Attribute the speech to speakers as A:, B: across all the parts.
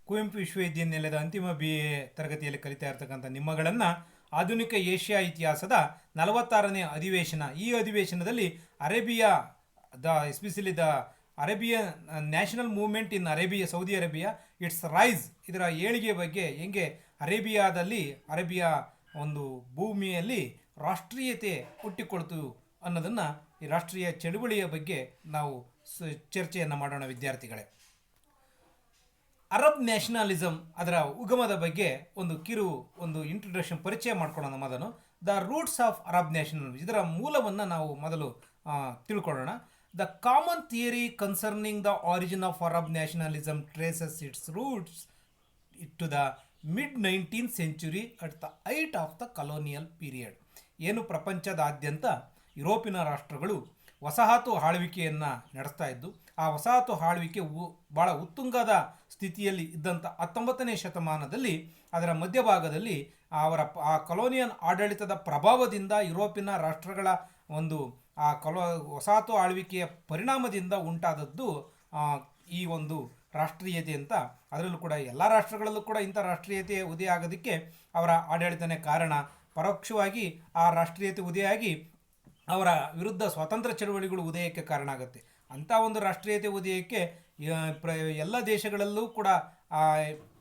A: ಕುವೆಂಪು ವಿಶ್ವವಿದ್ಯಾನಿಲಯದ ಅಂತಿಮ BA ತರಗತಿಯಲ್ಲಿ ಕಲಿತಾ ಇರತಕ್ಕಂಥ ನಿಮ್ಮಗಳನ್ನು ಆಧುನಿಕ ಏಷ್ಯಾ ಇತಿಹಾಸದ 46ನೇ ಅಧಿವೇಶನ. ಈ ಅಧಿವೇಶನದಲ್ಲಿ Arabia especially the Arabian national movement in Arabia, Saudi Arabia, it's rise, ಇದರ ಏಳಿಗೆ ಬಗ್ಗೆ, ಹೆಂಗೆ ಅರೇಬಿಯಾ ಒಂದು ಭೂಮಿಯಲ್ಲಿ ರಾಷ್ಟ್ರೀಯತೆ ಹುಟ್ಟಿಕೊಳ್ತು ಅನ್ನೋದನ್ನು, ಈ ರಾಷ್ಟ್ರೀಯ ಚಳುವಳಿಯ ಬಗ್ಗೆ ನಾವು ಚರ್ಚೆಯನ್ನು ಮಾಡೋಣ ವಿದ್ಯಾರ್ಥಿಗಳೇ. ಅರಬ್ ನ್ಯಾಷನಲಿಸಮ್, ಅದರ ಉಗಮದ ಬಗ್ಗೆ ಒಂದು ಇಂಟ್ರೊಡಕ್ಷನ್, ಪರಿಚಯ ಮಾಡ್ಕೊಳ್ಳೋಣ ಮೊದಲು. The roots of Arab nationalism, ಇದರ ಮೂಲವನ್ನು ನಾವು ಮೊದಲು ತಿಳ್ಕೊಳ್ಳೋಣ. The common theory concerning the origin of Arab nationalism traces its roots to the mid-19th century at the height of the colonial period. ಏನು ಪ್ರಪಂಚದಾದ್ಯಂತ ಯುರೋಪಿನ ರಾಷ್ಟ್ರಗಳು ವಸಾಹತು ಆಳ್ವಿಕೆಯನ್ನು ನಡೆಸ್ತಾ ಇದ್ದು, ಆ ವಸಾಹತು ಆಳ್ವಿಕೆ ಭಾಳ ಉತ್ತುಂಗದ ಸ್ಥಿತಿಯಲ್ಲಿ ಇದ್ದಂಥ 19ನೇ ಶತಮಾನದಲ್ಲಿ ಅದರ ಮಧ್ಯಭಾಗದಲ್ಲಿ ಆ ಕೊಲೋನಿಯಲ್ ಆಡಳಿತದ ಪ್ರಭಾವದಿಂದ, ಯುರೋಪಿನ ರಾಷ್ಟ್ರಗಳ ಒಂದು ವಸಾಹತು ಆಳ್ವಿಕೆಯ ಪರಿಣಾಮದಿಂದ ಉಂಟಾದದ್ದು ಈ ಒಂದು ರಾಷ್ಟ್ರೀಯತೆ ಅಂತ. ಅದರಲ್ಲೂ ಕೂಡ ಎಲ್ಲ ರಾಷ್ಟ್ರಗಳಲ್ಲೂ ಕೂಡ ಇಂಥ ರಾಷ್ಟ್ರೀಯತೆ ಉದಯ ಆಗೋದಕ್ಕೆ ಅವರ ಆಡಳಿತನೇ ಕಾರಣ. ಪರೋಕ್ಷವಾಗಿ ಆ ರಾಷ್ಟ್ರೀಯತೆ ಉದಯಾಗಿ ಅವರ ವಿರುದ್ಧ ಸ್ವಾತಂತ್ರ್ಯ ಚಳವಳಿಗಳು ಉದಯಕ್ಕೆ ಕಾರಣ ಆಗುತ್ತೆ. ಅಂಥ ಒಂದು ರಾಷ್ಟ್ರೀಯತೆ ಉದಯಕ್ಕೆ ಎಲ್ಲ ದೇಶಗಳಲ್ಲೂ ಕೂಡ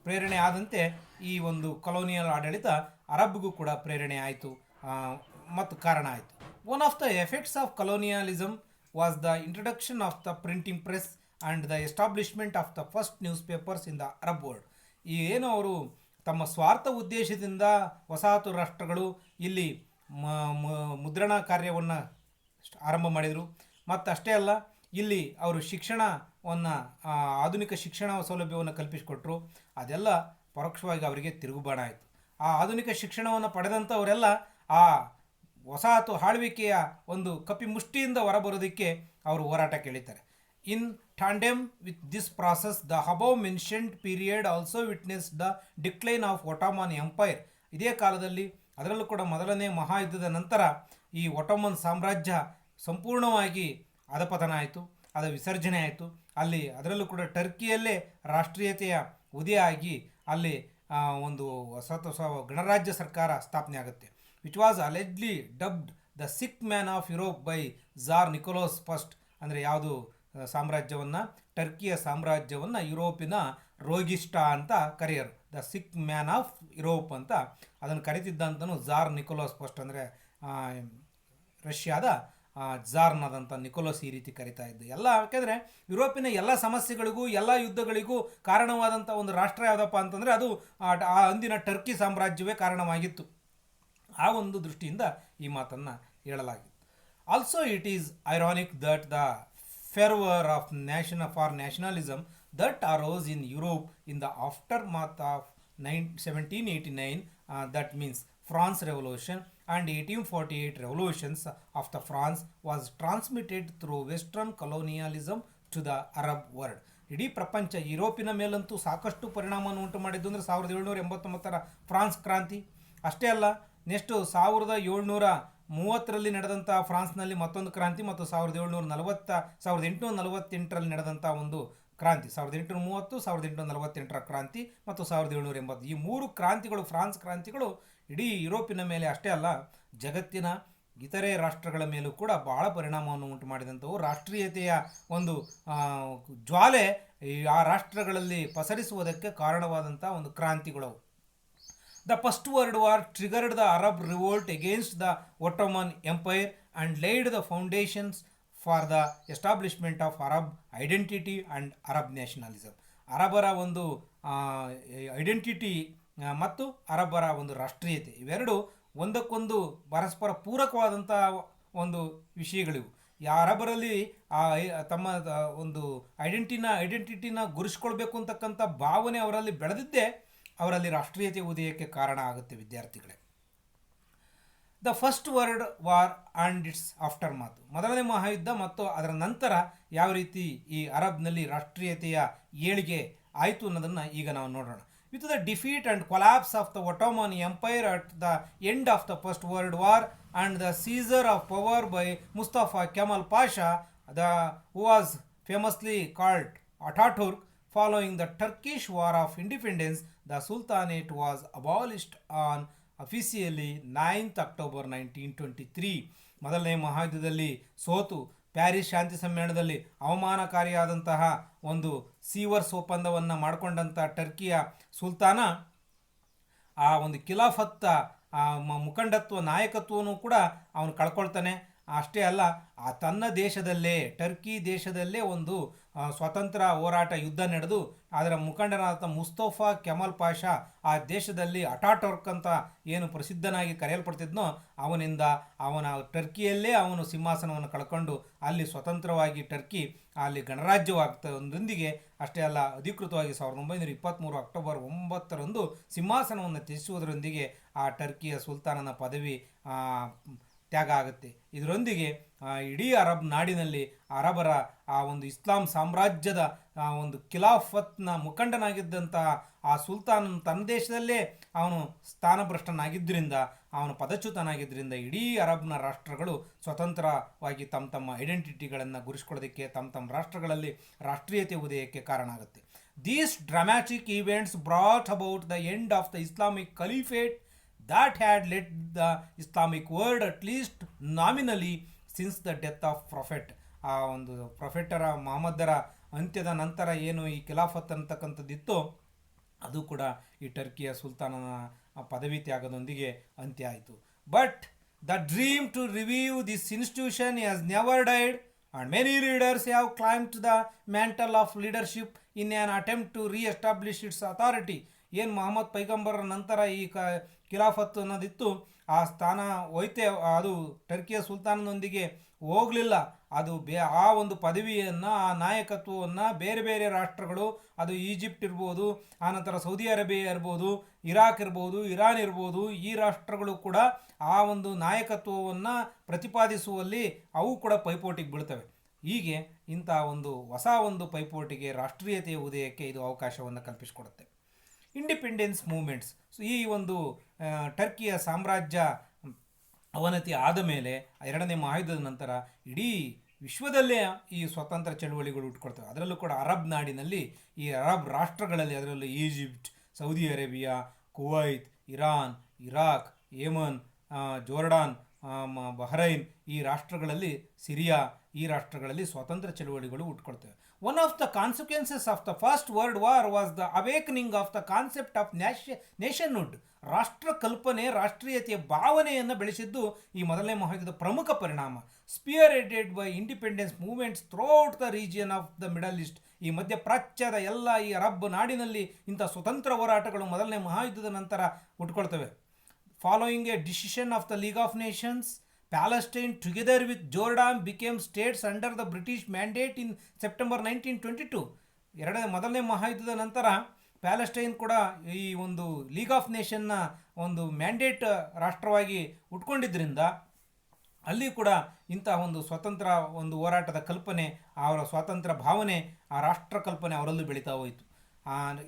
A: ಪ್ರೇರಣೆ ಆದಂತೆ ಈ ಒಂದು ಕೊಲೋನಿಯಲ್ ಆಡಳಿತ ಅರಬ್ಗೂ ಕೂಡ ಪ್ರೇರಣೆ ಆಯಿತು ಮತ್ತು ಕಾರಣ ಆಯಿತು. One of the effects of colonialism was the introduction of the printing press and the establishment of the first newspapers in the Arab world. ಈ ಏನು ಅವರು ತಮ್ಮ ಸ್ವಾರ್ಥ ಉದ್ದೇಶದಿಂದ ವಸಾಹತು ರಾಷ್ಟ್ರಗಳು ಇಲ್ಲಿ ಮುದ್ರಣ ಕಾರ್ಯವನ್ನು ಆರಂಭ ಮಾಡಿದರು. ಮತ್ತು ಅಷ್ಟೇ ಅಲ್ಲ, ಇಲ್ಲಿ ಅವರು ಶಿಕ್ಷಣವನ್ನು, ಆಧುನಿಕ ಶಿಕ್ಷಣ ಸೌಲಭ್ಯವನ್ನು ಕಲ್ಪಿಸಿಕೊಟ್ರು. ಅದೆಲ್ಲ ಪರೋಕ್ಷವಾಗಿ ಅವರಿಗೆ ತಿರುಗುಬಾಣ ಆಯಿತು. ಆ ಆಧುನಿಕ ಶಿಕ್ಷಣವನ್ನು ಪಡೆದಂಥವರೆಲ್ಲ ಆ ವಸಾಹತು ಆಳ್ವಿಕೆಯ ಒಂದು ಕಪಿಮುಷ್ಟಿಯಿಂದ ಹೊರಬರೋದಕ್ಕೆ ಅವರು ಹೋರಾಟ ಕೇಳಿದ್ದಾರೆ. In tandem with this process, the above mentioned period also witnessed the decline of Ottoman Empire. ಇದೇ ಕಾಲದಲ್ಲಿ, ಅದರಲ್ಲೂ ಕೂಡ ಮೊದಲನೇ ಮಹಾಯುದ್ಧದ ನಂತರ ಈ ಒಟೋಮನ್ ಸಾಮ್ರಾಜ್ಯ ಸಂಪೂರ್ಣವಾಗಿ ಅಧಪತನ ಆಯಿತು, ಅದರ ವಿಸರ್ಜನೆ ಆಯಿತು. ಅದರಲ್ಲೂ ಕೂಡ ಟರ್ಕಿಯಲ್ಲೇ ರಾಷ್ಟ್ರೀಯತೆಯ ಉದಯ ಆಗಿ ಅಲ್ಲಿ ಒಂದು ಗಣರಾಜ್ಯ ಸರ್ಕಾರ ಸ್ಥಾಪನೆ ಆಗುತ್ತೆ. Which was allegedly dubbed the sick man of Europe by Tsar Nicholas first. ಅಂದರೆ ಯಾವುದು ಸಾಮ್ರಾಜ್ಯವನ್ನು, ಟರ್ಕಿಯ ಸಾಮ್ರಾಜ್ಯವನ್ನು ಯುರೋಪಿನ ರೋಗಿಷ್ಟ ಅಂತ ಕರೆಯರು. The sick man of Europe ಅಂತ ಅದನ್ನು ಕರೀತಿದ್ದಂತನೂ ಝಾರ್ ನಿಕೋಲಸ್ ಫಸ್ಟ್, ಅಂದರೆ ರಷ್ಯಾದ ಝಾರ್ನಾದಂಥ ನಿಕೋಲಸ್ ಈ ರೀತಿ ಕರಿತಾ ಇದ್ದು. ಯಾಕೆಂದರೆ ಯುರೋಪಿನ ಎಲ್ಲ ಸಮಸ್ಯೆಗಳಿಗೂ, ಎಲ್ಲ ಯುದ್ಧಗಳಿಗೂ ಕಾರಣವಾದಂಥ ಒಂದು ರಾಷ್ಟ್ರ ಯಾವುದಪ್ಪ ಅಂತಂದರೆ ಅದು ಆ ಅಂದಿನ ಟರ್ಕಿ ಸಾಮ್ರಾಜ್ಯವೇ ಕಾರಣವಾಗಿತ್ತು. ಆ ಒಂದು ದೃಷ್ಟಿಯಿಂದ ಈ ಮಾತನ್ನು ಹೇಳಲಾಗಿತ್ತು. Also it is ironic that the fervor of nationalism that arose in Europe in the aftermath of 1789, that means France Revolution and 1848 revolutions of the France, was transmitted through Western colonialism to the Arab world. ಇಡೀ ಪ್ರಪಂಚ, ಯುರೋಪಿನ ಮೇಲಂತೂ ಸಾಕಷ್ಟು ಪರಿಣಾಮವನ್ನು ಉಂಟು ಮಾಡಿದ್ದು ಅಂದರೆ 1789ರ France ಕ್ರಾಂತಿ. ಅಷ್ಟೇ ಅಲ್ಲ, ನೆಕ್ಸ್ಟು 1730ರಲ್ಲಿ ನಡೆದಂಥ ಫ್ರಾನ್ಸ್ನಲ್ಲಿ ಮತ್ತೊಂದು ಕ್ರಾಂತಿ, ಮತ್ತು 1848ರಲ್ಲಿ ನಡೆದಂಥ ಒಂದು ಕ್ರಾಂತಿ, 1830, 1848ರ ಕ್ರಾಂತಿ ಮತ್ತು 1780. ಈ 3 ಕ್ರಾಂತಿಗಳು, ಫ್ರಾನ್ಸ್ ಕ್ರಾಂತಿಗಳು ಇಡೀ ಯುರೋಪಿನ ಮೇಲೆ ಅಷ್ಟೇ ಅಲ್ಲ, ಜಗತ್ತಿನ ಇತರೆ ರಾಷ್ಟ್ರಗಳ ಮೇಲೂ ಕೂಡ ಬಹಳ ಪರಿಣಾಮವನ್ನು ಉಂಟು ಮಾಡಿದಂಥವು. ರಾಷ್ಟ್ರೀಯತೆಯ ಒಂದು ಜ್ವಾಲೆ ಆ ರಾಷ್ಟ್ರಗಳಲ್ಲಿ ಪಸರಿಸುವುದಕ್ಕೆ ಕಾರಣವಾದಂಥ ಒಂದು ಕ್ರಾಂತಿಗಳು. The First World War triggered the Arab revolt against the Ottoman Empire and laid the foundations for the establishment of Arab identity and Arab nationalism. ಅರಬರ ಒಂದು ಐಡೆಂಟಿಟಿ ಮತ್ತು ಅರಬರ ಒಂದು ರಾಷ್ಟ್ರೀಯತೆ, ಇವೆರಡು ಒಂದಕ್ಕೊಂದು ಪರಸ್ಪರ ಪೂರಕವಾದಂಥ ಒಂದು ವಿಷಯಗಳಿವು. ಅರಬರಲ್ಲಿ ತಮ್ಮ ಒಂದು ಐಡೆಂಟಿಟಿನ ಗುರುಸ್ಕೊಳ್ಬೇಕು ಅಂತಕ್ಕಂಥ ಭಾವನೆ ಅವರಲ್ಲಿ ಬೆಳೆದಿದ್ದೇ ಅವರಲ್ಲಿ ರಾಷ್ಟ್ರೀಯತೆ ಉದಯಕ್ಕೆ ಕಾರಣ ಆಗುತ್ತೆ ವಿದ್ಯಾರ್ಥಿಗಳೇ. The First World War and it's after ಮಾತು, ಮೊದಲನೇ ಮಹಾಯುದ್ಧ ಮತ್ತು ಅದರ ನಂತರ ಯಾವ ರೀತಿ ಈ ಅರಬ್ನಲ್ಲಿ ರಾಷ್ಟ್ರೀಯತೆಯ ಏಳಿಗೆ ಆಯಿತು ಅನ್ನೋದನ್ನು ಈಗ ನಾವು ನೋಡೋಣ. With the defeat and collapse of the Ottoman Empire at the end of the First World War and the seizure of power by Mustafa Kemal Pasha, who was famously called Ataturk, Following the Turkish War of Independence, the Sultanate was abolished on ಅಫಿಸಿಯಲಿ 9th October 1923. ಮೊದಲನೇ ಮಹಾಯುದ್ಧದಲ್ಲಿ ಸೋತು Paris ಶಾಂತಿ ಸಮ್ಮೇಳನದಲ್ಲಿ ಅವಮಾನಕಾರಿಯಾದಂತಹ ಒಂದು ಸೀವರ್ಸ್ ಒಪ್ಪಂದವನ್ನು ಮಾಡಿಕೊಂಡಂಥ ಟರ್ಕಿಯ ಸುಲ್ತಾನ ಆ ಒಂದು ಖಿಲಾಫತ್ತ ಮುಖಂಡತ್ವ ನಾಯಕತ್ವವನ್ನು ಕೂಡ ಅವನು ಕಳ್ಕೊಳ್ತಾನೆ. ಅಷ್ಟೇ ಅಲ್ಲ, ತನ್ನ ದೇಶದಲ್ಲೇ ಟರ್ಕಿ ದೇಶದಲ್ಲೇ ಒಂದು ಸ್ವಾತಂತ್ರ್ಯ ಹೋರಾಟ ಯುದ್ಧ ನಡೆದು ಅದರ ಮುಖಂಡನಾದ ಮುಸ್ತಫಾ ಕೆಮಲ್ ಪಾಷಾ ಆ ದೇಶದಲ್ಲಿ ಅಟಾಟರ್ಕ್ ಅಂತ ಏನು ಪ್ರಸಿದ್ಧನಾಗಿ ಕರೆಯಲ್ಪಡ್ತಿದ್ನೋ ಅವನಿಂದ ಅವನ ಟರ್ಕಿಯಲ್ಲೇ ಅವನು ಸಿಂಹಾಸನವನ್ನು ಕಳ್ಕೊಂಡು ಅಲ್ಲಿ ಸ್ವತಂತ್ರವಾಗಿ ಟರ್ಕಿ ಅಲ್ಲಿ ಗಣರಾಜ್ಯವಾಗ್ತದೊಂದಿಗೆ ಅಷ್ಟೇ ಅಲ್ಲ ಅಧಿಕೃತವಾಗಿ 1923 ಅಕ್ಟೋಬರ್ 9ರಂದು ಸಿಂಹಾಸನವನ್ನು ತ್ಯಜಿಸುವುದರೊಂದಿಗೆ ಆ ಟರ್ಕಿಯ ಸುಲ್ತಾನನ ಪದವಿ ತ್ಯಾಗ ಆಗುತ್ತೆ. ಇದರೊಂದಿಗೆ ಇಡೀ ಅರಬ್ ನಾಡಿನಲ್ಲಿ ಅರಬರ ಆ ಒಂದು ಇಸ್ಲಾಂ ಸಾಮ್ರಾಜ್ಯದ ಒಂದು ಖಿಲಾಫತ್ನ ಮುಖಂಡನಾಗಿದ್ದಂತಹ ಆ ಸುಲ್ತಾನನು ತನ್ನ ದೇಶದಲ್ಲೇ ಅವನು ಸ್ಥಾನಭ್ರಷ್ಟನಾಗಿದ್ದರಿಂದ ಅವನು ಪದಚ್ಯುತನಾಗಿದ್ದರಿಂದ ಇಡೀ ಅರಬ್ನ ರಾಷ್ಟ್ರಗಳು ಸ್ವತಂತ್ರವಾಗಿ ತಮ್ಮ ತಮ್ಮ ಐಡೆಂಟಿಟಿಗಳನ್ನು ಗುರುಸ್ಕೊಳ್ಳೋದಕ್ಕೆ ತಮ್ಮ ರಾಷ್ಟ್ರಗಳಲ್ಲಿ ರಾಷ್ಟ್ರೀಯತೆ ಉದಯಕ್ಕೆ ಕಾರಣ ಆಗುತ್ತೆ. These dramatic events brought about the end of the Islamic caliphate that had led the Islamic world at least nominally since the death of Prophet. ಆ ಒಂದು ಪ್ರೊಫೆಟರ ಮೊಹಮ್ಮದರ ಅಂತ್ಯದ ನಂತರ ಏನು ಈ ಖಿಲಾಫತ್ ಅಂತಕ್ಕಂಥದ್ದಿತ್ತು ಅದು ಕೂಡ ಈ ಟರ್ಕಿಯ ಸುಲ್ತಾನನ ಪದವಿ ತ್ಯಾಗದೊಂದಿಗೆ ಅಂತ್ಯ ಆಯಿತು. But the dream to revive this institution has never died and many leaders have climbed the mantle of leadership in an attempt to re-establish its authority. ಏನು ಮೊಹಮ್ಮದ್ ಪೈಗಂಬರ್ ನಂತರ ಈ ಖಿಲಾಫತ್ ಅನ್ನೋದಿತ್ತು ಆ ಸ್ಥಾನ ಹೋಯ್ತೆ ಅದು ಟರ್ಕಿಯ ಸುಲ್ತಾನನೊಂದಿಗೆ ಹೋಗಲಿಲ್ಲ. ಅದು ಆ ಒಂದು ಪದವಿಯನ್ನು ಆ ನಾಯಕತ್ವವನ್ನು ಬೇರೆ ಬೇರೆ ರಾಷ್ಟ್ರಗಳು ಅದು ಈಜಿಪ್ಟ್ ಇರ್ಬೋದು, ಆನಂತರ ಸೌದಿ ಅರೇಬಿಯಾ ಇರ್ಬೋದು, ಇರಾಕ್ ಇರ್ಬೋದು, ಇರಾನ್ ಇರ್ಬೋದು, ಈ ರಾಷ್ಟ್ರಗಳು ಕೂಡ ಆ ಒಂದು ನಾಯಕತ್ವವನ್ನು ಪ್ರತಿಪಾದಿಸುವಲ್ಲಿ ಅವು ಕೂಡ ಪೈಪೋಟಿಗೆ ಬೀಳ್ತವೆ. ಹೀಗೆ ಇಂಥ ಒಂದು ಹೊಸ ಒಂದು ಪೈಪೋಟಿಗೆ ರಾಷ್ಟ್ರೀಯತೆಯ ಉದಯಕ್ಕೆ ಇದು ಅವಕಾಶವನ್ನು ಕಲ್ಪಿಸಿಕೊಡುತ್ತೆ. Independence moments. ಈ ಒಂದು ಟರ್ಕಿಯ ಸಾಮ್ರಾಜ್ಯ ಅವನತಿ ಆದ ಮೇಲೆ ಎರಡನೇ ಮಹಾಯುದ್ಧದ ನಂತರ ಇಡೀ ವಿಶ್ವದಲ್ಲೇ ಈ ಸ್ವತಂತ್ರ ಚಳುವಳಿಗಳು ಹುಟ್ಕೊಳ್ತವೆ. ಅದರಲ್ಲೂ ಕೂಡ ಅರಬ್ ನಾಡಿನಲ್ಲಿ ಈ ಅರಬ್ ರಾಷ್ಟ್ರಗಳಲ್ಲಿ ಅದರಲ್ಲೂ Egypt, Saudi Arabia, Kuwait, Iran, Iraq, Yemen, Jordan, Bahrain, ಈ ರಾಷ್ಟ್ರಗಳಲ್ಲಿ ಸಿರಿಯಾ, ಈ ರಾಷ್ಟ್ರಗಳಲ್ಲಿ ಸ್ವಾತಂತ್ರ್ಯ ಚಳುವಳಿಗಳು ಹುಟ್ಕೊಳ್ತವೆ. One of the consequences of the First World War was the awakening of the concept of nationhood. ರಾಷ್ಟ್ರ ಕಲ್ಪನೆ, ರಾಷ್ಟ್ರೀಯತೆಯ ಭಾವನೆಯನ್ನು ಬೆಳೆಸಿದ್ದು ಈ ಮೊದಲನೇ ಮಹಾಯುದ್ಧದ ಪ್ರಮುಖ ಪರಿಣಾಮ. Spearheaded by independence movements throughout the region of the middle east. ಈ ಮಧ್ಯಪ್ರಾಚ್ಯದ ಎಲ್ಲ ಈ ಅರಬ್ ನಾಡಿನಲ್ಲಿ ಇಂಥ ಸ್ವತಂತ್ರ ಹೋರಾಟಗಳು ಮೊದಲನೇ ಮಹಾಯುದ್ಧದ ನಂತರ ಹುಟ್ಕೊಳ್ತವೆ. Following a decision of the League of Nations, Palestine together with Jordan became states under the British mandate in September 1922. ಮೊದಲನೇ ಮಹಾಯುದ್ಧದ ನಂತರ ಪ್ಯಾಲೆಸ್ಟೈನ್ ಕೂಡ ಈ ಒಂದು ಲೀಗ್ ಆಫ್ ನೇಷನ್ನ ಒಂದು ಮ್ಯಾಂಡೇಟ್ ರಾಷ್ಟ್ರವಾಗಿ ಉಟ್ಕೊಂಡಿದ್ದರಿಂದ ಅಲ್ಲಿ ಕೂಡ ಇಂಥ ಒಂದು ಸ್ವತಂತ್ರ ಒಂದು ಹೋರಾಟದ ಕಲ್ಪನೆ, ಅವರ ಸ್ವಾತಂತ್ರ್ಯ ಭಾವನೆ, ಆ ರಾಷ್ಟ್ರ ಕಲ್ಪನೆ ಅವರಲ್ಲೂ ಬೆಳೀತಾ ಹೋಯಿತು.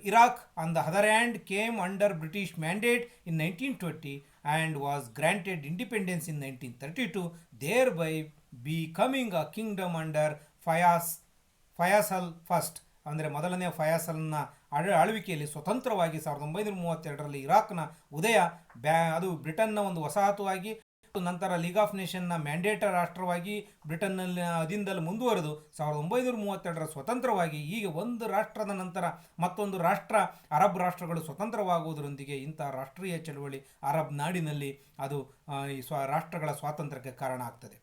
A: Iraq, on the other hand, came under British mandate in 1920 and was granted independence in 1932, thereby becoming a kingdom under Faisal first. ಅಂದರೆ ಮೊದಲನೇ ಫಯಾಸಲ್ನ ಆಳ್ವಿಕೆಯಲ್ಲಿ ಸ್ವತಂತ್ರವಾಗಿ 1932ರಲ್ಲಿ ಇರಾಕ್ನ ಉದಯ ಅದು ಬ್ರಿಟನ್ನ ಒಂದು ವಸಾಹತುವಾಗಿ ನಂತರ ಲೀಗ್ ಆಫ್ ನೇಷನ್ನ ಮ್ಯಾಂಡೇಟ ರಾಷ್ಟ್ರವಾಗಿ ಬ್ರಿಟನ್ನಲ್ಲಿ ಅದಿಂದಲೂ ಮುಂದುವರೆದು 1932ರ ಸ್ವತಂತ್ರವಾಗಿ ಈಗ ಒಂದು ರಾಷ್ಟ್ರದ ನಂತರ ಮತ್ತೊಂದು ರಾಷ್ಟ್ರ ಅರಬ್ ರಾಷ್ಟ್ರಗಳು ಸ್ವತಂತ್ರವಾಗುವುದರೊಂದಿಗೆ ಇಂಥ ರಾಷ್ಟ್ರೀಯ ಚಳವಳಿ ಅರಬ್ ನಾಡಿನಲ್ಲಿ ಅದು ಈ ರಾಷ್ಟ್ರಗಳ ಸ್ವಾತಂತ್ರ್ಯಕ್ಕೆ ಕಾರಣ ಆಗ್ತದೆ.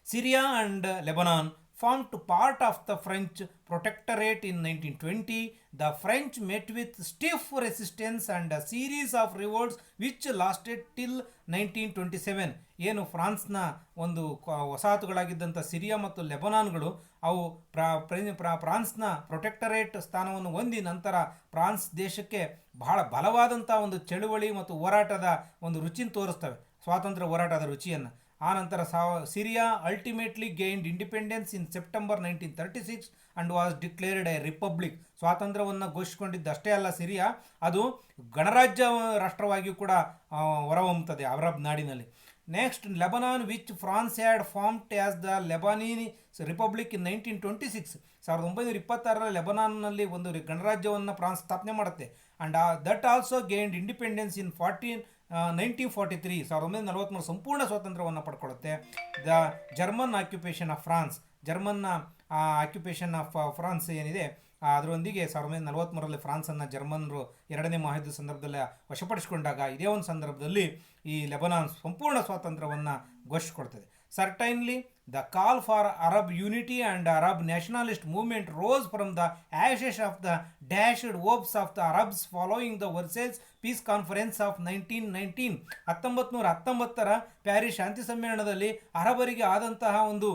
A: Syria and Lebanon formed part of the French protectorate in 1920. The French met with stiff resistance and a series of revolts which lasted till 1927. ಏನು ಫ್ರಾನ್ಸ್ನ ಒಂದು ವಸಾಹತುಗಳಾಗಿದ್ದಂಥ ಸಿರಿಯಾ ಮತ್ತು ಲೆಬನಾನ್ಗಳು ಅವು ಫ್ರಾನ್ಸ್ನ ಪ್ರೊಟೆಕ್ಟರೇಟ್ ಸ್ಥಾನವನ್ನು ಹೊಂದಿ ನಂತರ ಫ್ರಾನ್ಸ್ ದೇಶಕ್ಕೆ ಬಹಳ ಬಲವಾದಂಥ ಒಂದು ಚಳುವಳಿ ಮತ್ತು ಹೋರಾಟದ ಒಂದು ರುಚಿನ ತೋರಿಸ್ತವೆ, ಸ್ವಾತಂತ್ರ್ಯ ಹೋರಾಟದ ರುಚಿಯನ್ನು. ಆನಂತರ Syria ultimately gained independence in September 1936 and was declared A republic. ಸ್ವಾತಂತ್ರ್ಯವನ್ನು ಘೋಷಿಸಿಕೊಂಡಿದ್ದಷ್ಟೇ ಅಲ್ಲ, ಸಿರಿಯಾ ಅದು ಗಣರಾಜ್ಯ ರಾಷ್ಟ್ರವಾಗಿಯೂ ಕೂಡ ಹೊರಹೊಮ್ಮುತ್ತದೆ ಅರಬ್ ನಾಡಿನಲ್ಲಿ. Next Lebanon which France had formed as the Lebanese Republic in 1926. 1926ರಲ್ಲಿ ಲೆಬನಾನ್ನಲ್ಲಿ ಒಂದು ಗಣರಾಜ್ಯವನ್ನು ಫ್ರಾನ್ಸ್ ಸ್ಥಾಪನೆ ಮಾಡುತ್ತೆ. And that also gained independence in 1943. 1943 ಸಂಪೂರ್ಣ ಸ್ವಾತಂತ್ರ್ಯವನ್ನು ಪಡ್ಕೊಳ್ಳುತ್ತೆ. The German occupation of France, ಜರ್ಮನ್ನ ಆಕ್ಯುಪೇಷನ್ ಆಫ್ ಫ್ರಾನ್ಸ್ ಏನಿದೆ ಅದರೊಂದಿಗೆ 1943ರಲ್ಲಿ ಫ್ರಾನ್ಸನ್ನು ಜರ್ಮನ್ರು ಎರಡನೇ ಮಹಾಯುದ್ಧ ಸಂದರ್ಭದಲ್ಲಿ ವಶಪಡಿಸಿಕೊಂಡಾಗ ಇದೇ ಒಂದು ಸಂದರ್ಭದಲ್ಲಿ ಈ ಲೆಬನಾನ್ ಸಂಪೂರ್ಣ ಸ್ವಾತಂತ್ರ್ಯವನ್ನು ಘೋಷಿಸಿಕೊಡ್ತದೆ. Certainly the call for Arab unity and Arab nationalist movement rose from the ashes of the dashed hopes of the Arabs following the Versailles Peace Conference of 1919. 1919ರ ಪ್ಯಾರಿಸ್ ಶಾಂತಿ ಸಮ್ಮೇಳನದಲ್ಲಿ ಅರಬರಿಗೆ ಆದಂತಹ ಒಂದು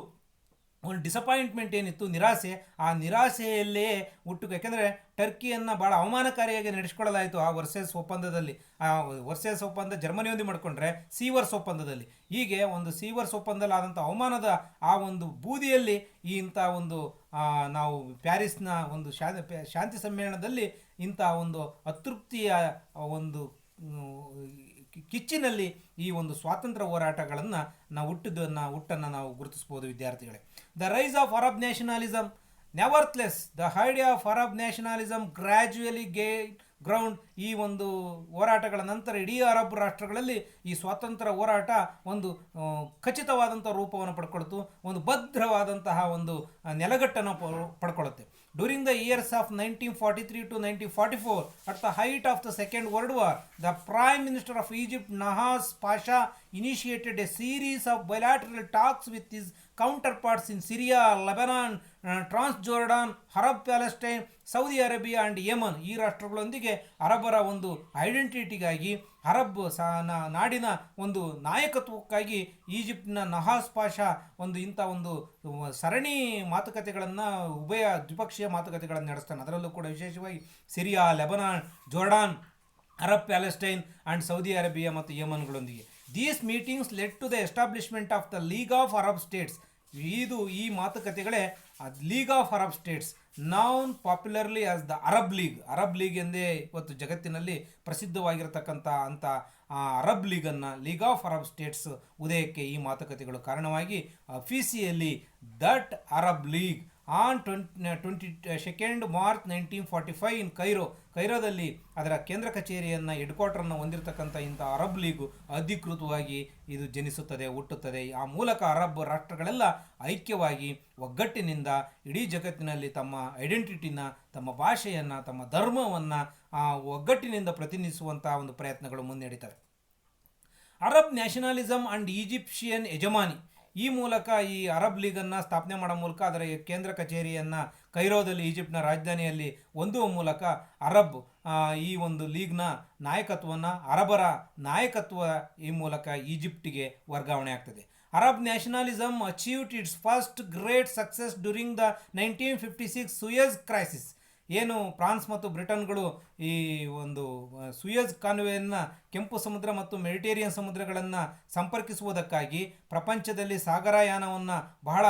A: ಡಿಸಪಾಯಿಂಟ್ಮೆಂಟ್ ಏನಿತ್ತು, ನಿರಾಸೆ, ಆ ನಿರಾಸೆಯಲ್ಲೇ ಹುಟ್ಟು. ಯಾಕೆಂದರೆ ಟರ್ಕಿಯನ್ನು ಭಾಳ ಅವಮಾನಕಾರಿಯಾಗಿ ನಡೆಸಿಕೊಳ್ಳಲಾಯಿತು ಆ ವರ್ಸೇಲ್ಸ್ ಒಪ್ಪಂದದಲ್ಲಿ. ಆ ವರ್ಸೇಲ್ಸ್ ಒಪ್ಪಂದ ಜರ್ಮನಿಯೊಂದಿಗೆ ಮಾಡಿಕೊಂಡ್ರೆ ಸೀವರ್ಸ್ ಒಪ್ಪಂದದಲ್ಲಿ, ಹೀಗೆ ಒಂದು ಸೀವರ್ಸ್ ಒಪ್ಪಂದದಲ್ಲಿ ಆದಂಥ ಅವಮಾನದ ಆ ಒಂದು ಬೂದಿಯಲ್ಲಿ ಇಂಥ ಒಂದು ನಾವು ಪ್ಯಾರಿಸ್ನ ಒಂದು ಶಾಂತಿ ಸಮ್ಮೇಳನದಲ್ಲಿ ಇಂಥ ಒಂದು ಅತೃಪ್ತಿಯ ಒಂದು ಕಿಚ್ಚಿನಲ್ಲಿ ಈ ಒಂದು ಸ್ವಾತಂತ್ರ್ಯ ಹೋರಾಟಗಳನ್ನು ನಾವು ಹುಟ್ಟನ್ನು ನಾವು ಗುರುತಿಸ್ಬೋದು ವಿದ್ಯಾರ್ಥಿಗಳೇ. The rise of Arab nationalism. Nevertheless the idea of Arab nationalism gradually gain ground. ಈ ಒಂದು ಹೋರಾಟಗಳ ನಂತರ ಇಡೀ ಅರಬ್ ರಾಷ್ಟ್ರಗಳಲ್ಲಿ ಈ ಸ್ವಾತಂತ್ರ್ಯ ಹೋರಾಟ ಒಂದು ಖಚಿತವಾದಂಥ ರೂಪವನ್ನು ಪಡ್ಕೊಳ್ತು, ಒಂದು ಭದ್ರವಾದಂತಹ ಒಂದು ನೆಲಗಟ್ಟನ್ನು ಪಡ್ಕೊಳ್ಳುತ್ತೆ. During the years of 1943 to 1944, at the height of the Second World War, the Prime Minister of Egypt, Nahas Pasha, initiated a series of bilateral talks with his counterparts in Syria, Lebanon, Transjordan, Arab Palestine, Saudi Arabia and Yaman. ಈ ರಾಷ್ಟ್ರಗಳೊಂದಿಗೆ ಅರಬರ ಒಂದು ಐಡೆಂಟಿಟಿಗಾಗಿ, Arab ನಾಡಿನ ಒಂದು ನಾಯಕತ್ವಕ್ಕಾಗಿ ಈಜಿಪ್ಟಿನ ನಹಾಸ್ ಪಾಷಾ ಒಂದು ಇಂಥ ಒಂದು ಸರಣಿ ಮಾತುಕತೆಗಳನ್ನು, ಉಭಯ ದ್ವಿಪಕ್ಷೀಯ ಮಾತುಕತೆಗಳನ್ನು ನಡೆಸ್ತಾನೆ. ಅದರಲ್ಲೂ ಕೂಡ ವಿಶೇಷವಾಗಿ Syria, Lebanon, Jordan, Arab Palestine and Saudi Arabia ಮತ್ತು ಯಮನ್ಗಳೊಂದಿಗೆ. These meetings led to the establishment of the League of Arab States. ಈ ಮಾತುಕತೆಗಳೇ League of Arab States, known popularly as the Arab League. Arab League ಎಂದೇ ಇವತ್ತು ಜಗತ್ತಿನಲ್ಲಿ ಪ್ರಸಿದ್ಧವಾಗಿರತಕ್ಕಂಥ Arab ಲೀಗನ್ನು, League of Arab States ಉದಯಕ್ಕೆ ಈ ಮಾತುಕತೆಗಳು ಕಾರಣವಾಗಿ officially that Arab League on 22 March 1945 in ಕೈರೋದಲ್ಲಿ ಅದರ ಕೇಂದ್ರ ಕಚೇರಿಯನ್ನು, ಹೆಡ್ ಕ್ವಾರ್ಟರನ್ನು ಹೊಂದಿರತಕ್ಕಂಥ ಇಂಥ ಅರಬ್ ಲೀಗು ಅಧಿಕೃತವಾಗಿ ಇದು ಜನಿಸುತ್ತದೆ, ಹುಟ್ಟುತ್ತದೆ. ಆ ಮೂಲಕ ಅರಬ್ ರಾಷ್ಟ್ರಗಳೆಲ್ಲ ಐಕ್ಯವಾಗಿ ಒಗ್ಗಟ್ಟಿನಿಂದ ಇಡೀ ಜಗತ್ತಿನಲ್ಲಿ ತಮ್ಮ ಐಡೆಂಟಿಟಿನ, ತಮ್ಮ ಭಾಷೆಯನ್ನು, ತಮ್ಮ ಧರ್ಮವನ್ನು ಒಗ್ಗಟ್ಟಿನಿಂದ ಪ್ರತಿನಿಧಿಸುವಂಥ ಒಂದು ಪ್ರಯತ್ನಗಳು ಮುನ್ನಡೀತವೆ. ಅರಬ್ ನ್ಯಾಷನಲಿಸಮ್ ಆ್ಯಂಡ್ ಈಜಿಪ್ಷಿಯನ್ ಎಜಮಾನಿ. ಈ ಮೂಲಕ ಈ ಅರಬ್ ಲೀಗನ್ನು ಸ್ಥಾಪನೆ ಮಾಡೋ ಮೂಲಕ ಅದರ ಕೇಂದ್ರ ಕಚೇರಿಯನ್ನು ಕೈರೋದಲ್ಲಿ, ಈಜಿಪ್ಟ್ನ ರಾಜಧಾನಿಯಲ್ಲಿ ಹೊಂದುವ ಮೂಲಕ ಅರಬ್ ಈ ಒಂದು ಲೀಗ್ನ ನಾಯಕತ್ವವನ್ನು, ಅರಬರ ನಾಯಕತ್ವ ಈ ಮೂಲಕ ಈಜಿಪ್ಟಿಗೆ ವರ್ಗಾವಣೆ ಆಗ್ತದೆ. Arab nationalism achieved its first great success during the 1956 Suez crisis. ಏನು ಫ್ರಾನ್ಸ್ ಮತ್ತು ಬ್ರಿಟನ್ಗಳು ಈ ಒಂದು ಸುಯೆಜ್ ಕಾಲುವೆಯನ್ನು, ಕೆಂಪು ಸಮುದ್ರ ಮತ್ತು ಮೆಡಿಟೇರಿಯನ್ ಸಮುದ್ರಗಳನ್ನು ಸಂಪರ್ಕಿಸುವುದಕ್ಕಾಗಿ ಪ್ರಪಂಚದಲ್ಲಿ ಸಾಗರಯಾನವನ್ನು ಬಹಳ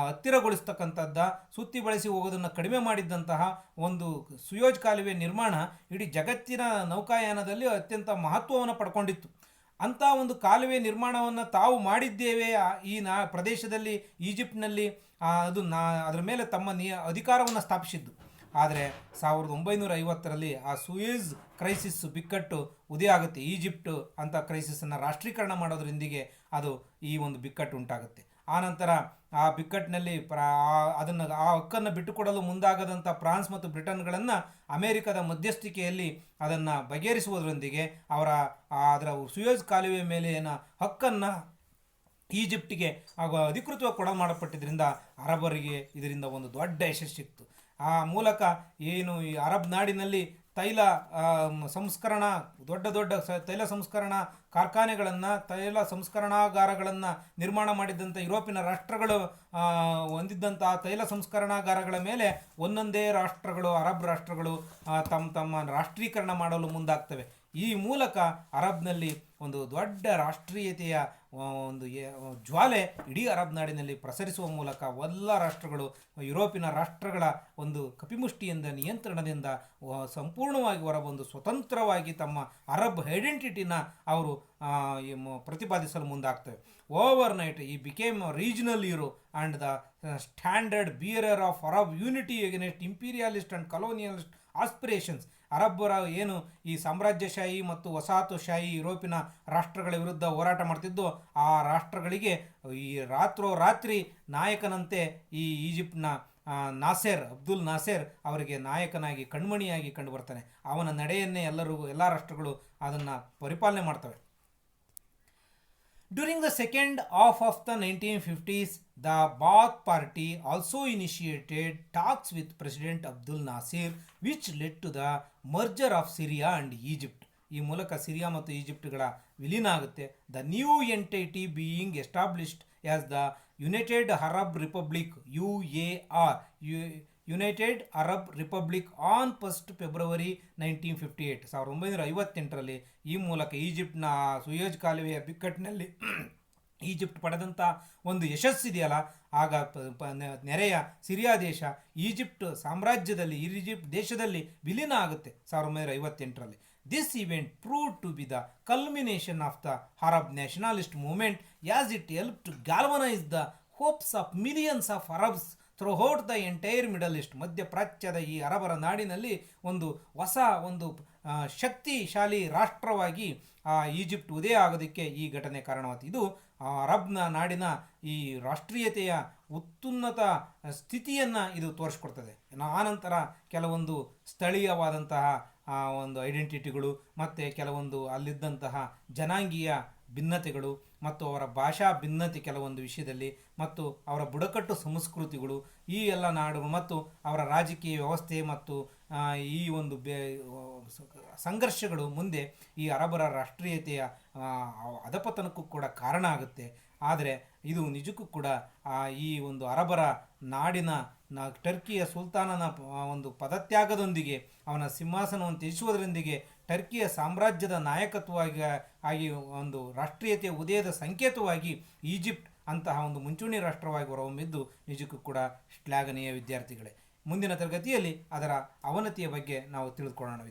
A: ಹತ್ತಿರಗೊಳಿಸ್ತಕ್ಕಂಥದ್ದ, ಸುತ್ತಿ ಬಳಸಿ ಹೋಗೋದನ್ನು ಕಡಿಮೆ ಮಾಡಿದ್ದಂತಹ ಒಂದು ಸುಯೆಜ್ ಕಾಲುವೆ ನಿರ್ಮಾಣ ಇಡೀ ಜಗತ್ತಿನ ನೌಕಾಯಾನದಲ್ಲಿ ಅತ್ಯಂತ ಮಹತ್ವವನ್ನು ಪಡ್ಕೊಂಡಿತ್ತು. ಅಂಥ ಒಂದು ಕಾಲುವೆ ನಿರ್ಮಾಣವನ್ನು ತಾವು ಮಾಡಿದ್ದೇವೆ ಈ ಪ್ರದೇಶದಲ್ಲಿ, ಈಜಿಪ್ಟ್ನಲ್ಲಿ ಅದರ ಮೇಲೆ ತಮ್ಮ ಅಧಿಕಾರವನ್ನು ಸ್ಥಾಪಿಸಿದ್ದು. ಆದರೆ 1950ರಲ್ಲಿ ಆ ಸುಯೆಜ್ ಕ್ರೈಸಿಸ್ ಬಿಕ್ಕಟ್ಟು ಉದಯ ಆಗುತ್ತೆ. ಈಜಿಪ್ಟ್ ಅಂತ ಕ್ರೈಸಿಸನ್ನು ರಾಷ್ಟ್ರೀಕರಣ ಮಾಡೋದ್ರೊಂದಿಗೆ ಅದು ಈ ಒಂದು ಬಿಕ್ಕಟ್ಟು ಉಂಟಾಗುತ್ತೆ. ಆನಂತರ ಆ ಬಿಕ್ಕಟ್ಟಿನಲ್ಲಿ ಆ ಹಕ್ಕನ್ನು ಬಿಟ್ಟುಕೊಡಲು ಮುಂದಾಗದಂಥ ಫ್ರಾನ್ಸ್ ಮತ್ತು ಬ್ರಿಟನ್ಗಳನ್ನು ಅಮೆರಿಕದ ಮಧ್ಯಸ್ಥಿಕೆಯಲ್ಲಿ ಅದನ್ನು ಬಗೆಹರಿಸುವುದರೊಂದಿಗೆ ಅದರ ಸುಯೆಜ್ ಕಾಲುವೆ ಮೇಲಿನ ಹಕ್ಕನ್ನು ಈಜಿಪ್ಟಿಗೆ ಅಧಿಕೃತವಾಗಿ ಮಾಡಲ್ಪಟ್ಟಿದ್ದರಿಂದ ಅರಬರಿಗೆ ಇದರಿಂದ ಒಂದು ದೊಡ್ಡ ಯಶಸ್ಸು ಸಿಕ್ತು. ಆ ಮೂಲಕ ಏನು ಈ ಅರಬ್ ನಾಡಿನಲ್ಲಿ ತೈಲ ಸಂಸ್ಕರಣಾ ದೊಡ್ಡ ತೈಲ ಸಂಸ್ಕರಣಾ ಕಾರ್ಖಾನೆಗಳನ್ನು, ತೈಲ ಸಂಸ್ಕರಣಾಗಾರಗಳನ್ನು ನಿರ್ಮಾಣ ಮಾಡಿದ್ದಂಥ ಯುರೋಪಿನ ರಾಷ್ಟ್ರಗಳು ಹೊಂದಿದ್ದಂಥ ತೈಲ ಸಂಸ್ಕರಣಾಗಾರಗಳ ಮೇಲೆ ಒಂದೊಂದೇ ರಾಷ್ಟ್ರಗಳು, ಅರಬ್ ರಾಷ್ಟ್ರಗಳು ತಮ್ಮ ರಾಷ್ಟ್ರೀಕರಣ ಮಾಡಲು ಮುಂದಾಗ್ತವೆ. ಈ ಮೂಲಕ ಅರಬ್ನಲ್ಲಿ ಒಂದು ದೊಡ್ಡ ರಾಷ್ಟ್ರೀಯತೆಯ ಒಂದು ಜ್ವಾಲೆ ಇಡೀ ಅರಬ್ ನಾಡಿನಲ್ಲಿ ಪ್ರಸರಿಸುವ ಮೂಲಕ ಎಲ್ಲ ರಾಷ್ಟ್ರಗಳು ಯುರೋಪಿನ ರಾಷ್ಟ್ರಗಳ ಒಂದು ಕಪಿಮುಷ್ಟಿಯಿಂದ ನಿಯಂತ್ರಣದಿಂದ ಸಂಪೂರ್ಣವಾಗಿ ಹೊರಬಂದು ಸ್ವತಂತ್ರವಾಗಿ ತಮ್ಮ ಅರಬ್ ಐಡೆಂಟಿಟಿನ ಅವರು ಪ್ರತಿಪಾದಿಸಲು ಮುಂದಾಗ್ತವೆ. ಓವರ್ ನೈಟ್ ಈ became regional hero and the standard bearer of Arab unity against imperialist and colonialist aspirations. ಅರಬ್ಬರ ಏನು ಈ ಸಾಮ್ರಾಜ್ಯಶಾಹಿ ಮತ್ತು ವಸಾಹತುಶಾಹಿ ಯುರೋಪಿನ ರಾಷ್ಟ್ರಗಳ ವಿರುದ್ಧ ಹೋರಾಟ ಮಾಡ್ತಿದ್ದು, ಆ ರಾಷ್ಟ್ರಗಳಿಗೆ ಈ ರಾತ್ರಿ ನಾಯಕನಂತೆ ಈ ಈಜಿಪ್ಟ್ನ ಅಬ್ದುಲ್ ನಾಸೆರ್ ಅವರಿಗೆ ನಾಯಕನಾಗಿ ಕಣ್ಮಣಿಯಾಗಿ ಕಂಡು ಬರ್ತಾನೆ. ಅವನ ನಡೆಯನ್ನೇ ಎಲ್ಲ ರಾಷ್ಟ್ರಗಳು ಅದನ್ನು ಪರಿಪಾಲನೆ ಮಾಡ್ತವೆ. During the second half of the 1950s, the Baath Party also initiated talks with President Abdul Nasir, which led to the merger of Syria and Egypt. ಈ ಮೂಲಕ ಸಿರಿಯಾ ಮತ್ತು ಈಜಿಪ್ಟ್ಗಳ ವಿಲೀನ ಆಗುತ್ತೆ. The new entity being established as the United Arab republic UAR, United Arab republic on 1st February 1958, 1958ರಲ್ಲಿ. ಈ ಮೂಲಕ ಈಜಿಪ್ಟ್ನ Suez ಕಾಲುವೆಯ ಬಿಕ್ಕಟ್ಟಿನಲ್ಲಿ Egypt ಪಡೆದಂಥ ಒಂದು ಯಶಸ್ಸಿದೆಯಲ್ಲ, ಆಗ ನೆರೆಯ ಸಿರಿಯಾ ದೇಶ ಈಜಿಪ್ಟ್ ಸಾಮ್ರಾಜ್ಯದಲ್ಲಿ ಈಜಿಪ್ಟ್ ದೇಶದಲ್ಲಿ ವಿಲೀನ ಆಗುತ್ತೆ 1958ರಲ್ಲಿ. This event proved to be the culmination of the Arab nationalist movement as it helped to galvanize the hopes of millions of Arabs throughout the entire Middle East. ಮಧ್ಯಪ್ರಾಚ್ಯದ ಈ ಅರಬರ ನಾಡಿನಲ್ಲಿ ಒಂದು ಹೊಸ ಒಂದು ಶಕ್ತಿಶಾಲಿ ರಾಷ್ಟ್ರವಾಗಿ ಈಜಿಪ್ಟ್ ಉದಯ ಆಗೋದಕ್ಕೆ ಈ ಘಟನೆ ಕಾರಣವಾಯಿತು. ಇದು ಅರಬ್ನ ನಾಡಿನ ಈ ರಾಷ್ಟ್ರೀಯತೆಯ ಉತ್ತುನ್ನತ ಸ್ಥಿತಿಯನ್ನು ಇದು ತೋರಿಸ್ಕೊಡ್ತದೆ. ಆನಂತರ ಕೆಲವೊಂದು ಸ್ಥಳೀಯವಾದಂತಹ ಒಂದು ಐಡೆಂಟಿಟಿಗಳು ಮತ್ತು ಕೆಲವೊಂದು ಅಲ್ಲಿದ್ದಂತಹ ಜನಾಂಗೀಯ ಭಿನ್ನತೆಗಳು ಮತ್ತು ಅವರ ಭಾಷಾ ಭಿನ್ನತೆ ಕೆಲವೊಂದು ವಿಷಯದಲ್ಲಿ ಮತ್ತು ಅವರ ಬುಡಕಟ್ಟು ಸಂಸ್ಕೃತಿಗಳು, ಈ ಎಲ್ಲ ನಾಡುಗಳು ಮತ್ತು ಅವರ ರಾಜಕೀಯ ವ್ಯವಸ್ಥೆ ಮತ್ತು ಈ ಒಂದು ಸಂಘರ್ಷಗಳು ಮುಂದೆ ಈ ಅರಬರ ರಾಷ್ಟ್ರೀಯತೆಯ ಅಧಪತನಕ್ಕೂ ಕೂಡ ಕಾರಣ ಆಗುತ್ತೆ. ಆದರೆ ಇದು ನಿಜಕ್ಕೂ ಕೂಡ ಈ ಒಂದು ಅರಬರ ನಾಡಿನ ಟರ್ಕಿಯ ಸುಲ್ತಾನನ ಒಂದು ಪದತ್ಯಾಗದೊಂದಿಗೆ ಅವನ ಸಿಂಹಾಸನವನ್ನು ತ್ಯಜಿಸುವುದರೊಂದಿಗೆ ಟರ್ಕಿಯ ಸಾಮ್ರಾಜ್ಯದ ನಾಯಕತ್ವವಾಗಿ ಒಂದು ರಾಷ್ಟ್ರೀಯತೆಯ ಉದಯದ ಸಂಕೇತವಾಗಿ ಈಜಿಪ್ಟ್ ಅಂತಹ ಒಂದು ಮುಂಚೂಣಿ ರಾಷ್ಟ್ರವಾಗಿ ಹೊರಹೊಮ್ಮಿದ್ದು ನಿಜಕ್ಕೂ ಕೂಡ ಶ್ಲಾಘನೀಯ ವಿದ್ಯಾರ್ಥಿಗಳೇ. ಮುಂದಿನ ತರಗತಿಯಲ್ಲಿ ಅದರ ಅವನತಿಯ ಬಗ್ಗೆ ನಾವು ತಿಳಿದುಕೊಳ್ಳೋಣ.